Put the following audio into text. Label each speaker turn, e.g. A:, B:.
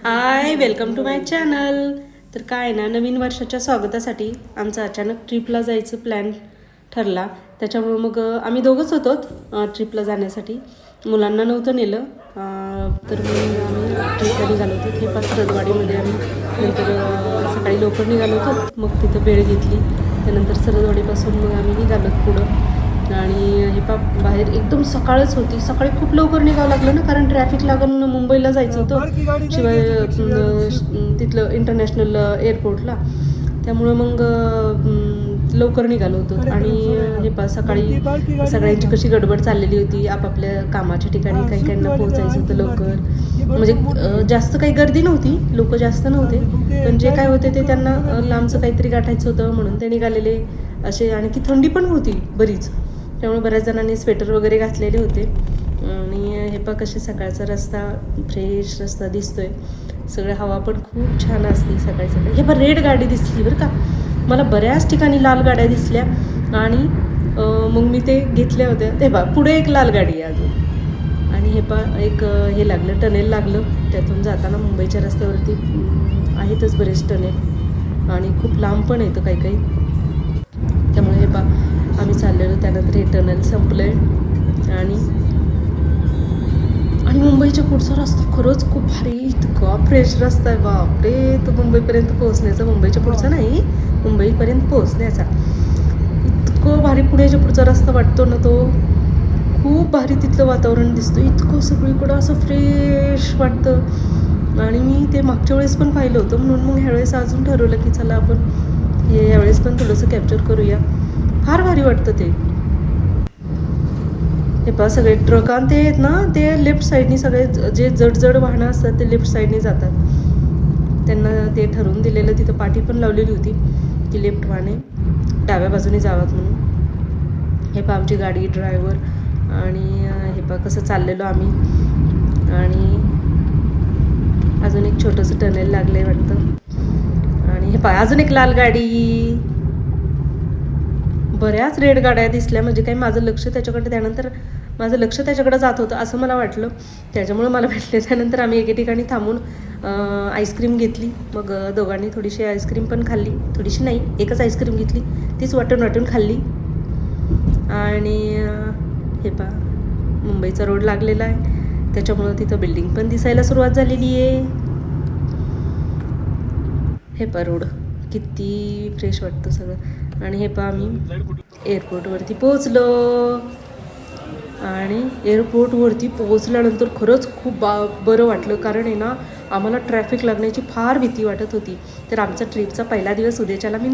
A: High, welcome to my channel. तर काय ना, नवीन वर्षाच्या स्वागतासाठी आमचा अचानक ट्रिपला जायचं प्लॅन ठरला. त्याच्यामुळं मग आम्ही दोघंच होतो ट्रिपला जाण्यासाठी. मुलांना नव्हतं नेलं. तर मग आम्ही ट्रिपला निघालो होतो. हे पाच सरदवाडीमध्ये आम्ही नंतर सकाळी लवकर निघालो होतो. मग तिथं वेळ घेतली. त्यानंतर सरदवाडीपासून मग आम्ही निघालो पुढं. आणि हे बाहेर एकदम सकाळच होती. सकाळी खूप लवकर निघावं लागलं ना, कारण ट्रॅफिक लागून मुंबईला जायचं होतं, शिवाय तिथलं इंटरनॅशनल एअरपोर्टला. त्यामुळं मग लवकर निघालो होतो. आणि हे सकाळी सगळ्यांची कशी गडबड चाललेली होती. आपापल्या कामाच्या ठिकाणी काही काहींना पोहोचायचं होतं लवकर. म्हणजे जास्त काही गर्दी नव्हती, लोक जास्त नव्हते, पण जे काय होते ते त्यांना लांबचं काहीतरी गाठायचं होतं म्हणून ते निघालेले असे. आणि की थंडी पण होती बरीच, त्यामुळे बऱ्याच जणांनी स्वेटर वगैरे घातलेले होते. आणि हे कसे सकाळचा रस्ता, फ्रेश रस्ता दिसतोय. सगळं हवा पण खूप छान असते सकाळी सकाळी. हे रेड गाडी दिसली बरं का. मला बऱ्याच ठिकाणी लाल गाड्या दिसल्या आणि मग मी ते घेतल्या होत्या. ते पुढे एक लाल गाडी आहे अजून. आणि हे एक हे लागलं, टनेल लागलं. त्यातून जाताना मुंबईच्या रस्त्यावरती आहेतच बरेच टनेल आणि खूप लांब पण येतं काही काही. त्यामुळे हे आम्ही चाललेलो. त्यानंतर हे टनल संपलं आहे. आणि मुंबईच्या पुढचा रस्ता खरंच खूप भारी, इतका फ्रेश रस्ता आहे बापरे. तो मुंबईपर्यंत पोहोचण्याचा, मुंबईच्या पुढचा नाही, मुंबईपर्यंत पोहोचण्याचा इतकं भारी पुण्याच्या पुढचा रस्ता वाटतो ना. तो खूप भारी तिथलं वातावरण दिसतं. इतकं सगळीकडं असं फ्रेश वाटतं. आणि मी ते मागच्या वेळेस पण पाहिलं होतं, म्हणून मग ह्यावेळेस अजून ठरवलं की चला आपण यावेळेस पण थोडंसं कॅप्चर करूया. फार भारी वाटतं ते. हे सगळे ट्रक आणि ते आहेत ना, ते लेफ्ट साईडनी, सगळे जे जड वाहनं असतात ते लेफ्ट साईडनी जातात. त्यांना ते ठरवून दिलेलं, तिथं पाटी पण लावलेली होती की लेफ्ट वाहने डाव्या बाजूने जावात म्हणून. हे आमची गाडी, ड्रायव्हर आणि हे कसं चाललेलो आम्ही. आणि अजून एक छोटंसं टनेल लागलं आहे वाटतं. आणि हे अजून एक लाल गाडी. बऱ्याच रेड गाड्या दिसल्या, म्हणजे काही माझं लक्ष त्याच्याकडे, त्यानंतर माझं लक्ष त्याच्याकडे जात होतं असं मला वाटलं, त्याच्यामुळे मला भेटले. त्यानंतर आम्ही एके ठिकाणी थांबून आईस्क्रीम घेतली. मग दोघांनी थोडीशी आईस्क्रीम पण खाल्ली. थोडीशी नाही, एकच आईस्क्रीम घेतली, तीच वाटून खाल्ली. आणि हे मुंबईचा रोड लागलेला आहे, त्याच्यामुळं तिथं बिल्डिंग पण दिसायला सुरुवात झालेली आहे. हे रोड किती फ्रेश वाटतं सगळं. आणि हे आम्ही एअरपोर्टवरती पोहोचलो. आणि एअरपोर्टवरती पोहोचल्यानंतर खरंच खूप बरं वाटलं, कारण आहे ना, आम्हाला ट्रॅफिक लागण्याची फार भीती वाटत होती. तर आमचा ट्रिपचा पहिला दिवस उद्याच्याला मी